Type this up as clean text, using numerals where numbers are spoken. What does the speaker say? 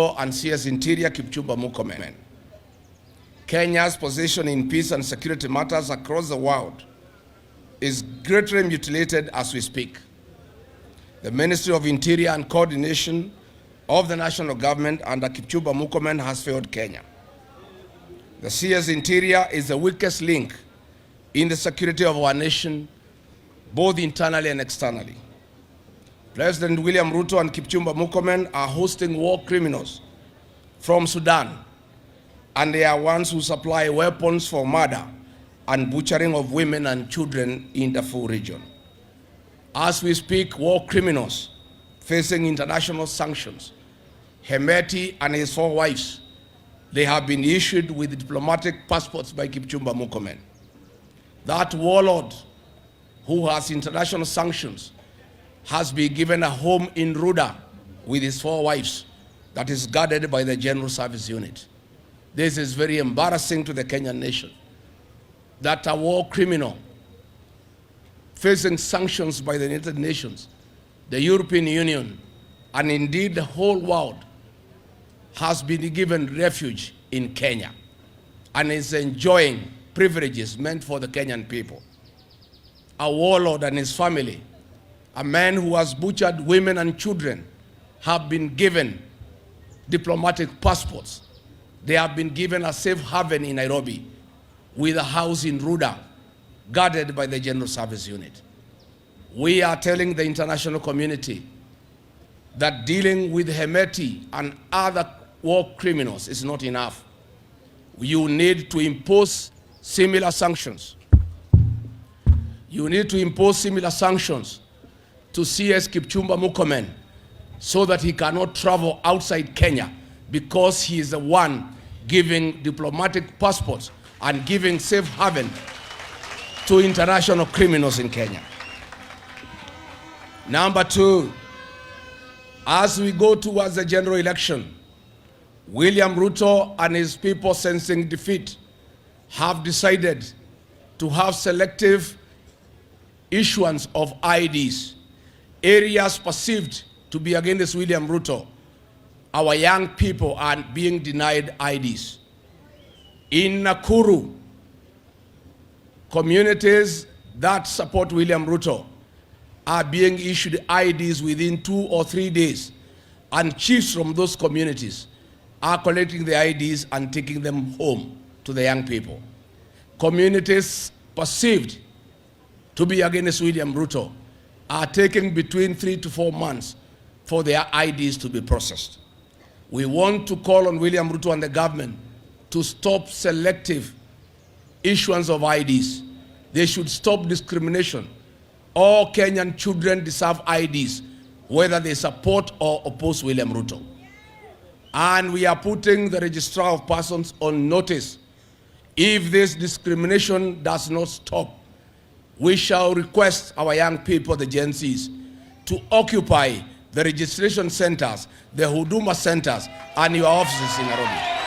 Ruto and CS Interior Kipchumba Murkomen. Kenya's position in peace and security matters across the world is greatly mutilated as we speak. The Ministry of Interior and Coordination of the national government under Kipchumba Murkomen has failed Kenya. The CS Interior is the weakest link in the security of our nation, both internally and externally. President William Ruto and Kipchumba Murkomen are hosting war criminals from Sudan, and they are ones who supply weapons for murder and butchering of women and children in the Darfur region. As we speak, war criminals facing international sanctions, Hemeti and his 4 wives, they have been issued with diplomatic passports by Kipchumba Murkomen. That warlord who has international sanctions has been given a home in Ruda with his 4 wives that is guarded by the General Service Unit. This is very embarrassing to the Kenyan nation, that a war criminal facing sanctions by the United Nations, the European Union, and indeed the whole world has been given refuge in Kenya and is enjoying privileges meant for the Kenyan people. A warlord and his family, a man who has butchered women and children, have been given diplomatic passports. They have been given a safe haven in Nairobi with a house in Ruda, guarded by the General Service Unit. We are telling the international community that dealing with Hemeti and other war criminals is not enough. You need to impose similar sanctions. You need to impose similar sanctions to CS Kipchumba Murkomen so that he cannot travel outside Kenya, because he is the one giving diplomatic passports and giving safe haven to international criminals in Kenya. Number 2, as we go towards the general election, William Ruto and his people, sensing defeat, have decided to have selective issuance of IDs. Areas perceived to be against William Ruto, our young people are being denied IDs. In Nakuru, communities that support William Ruto are being issued IDs within 2 or 3 days, and chiefs from those communities are collecting the IDs and taking them home to the young people. Communities perceived to be against William Ruto are taking between 3 to 4 months for their IDs to be processed. We want to call on William Ruto and the government to stop selective issuance of IDs. They should stop discrimination. All Kenyan children deserve IDs, whether they support or oppose William Ruto. And we are putting the Registrar of Persons on notice. If this discrimination does not stop, we shall request our young people, the Gen Zs, to occupy the registration centers, the Huduma centers, and your offices in Nairobi.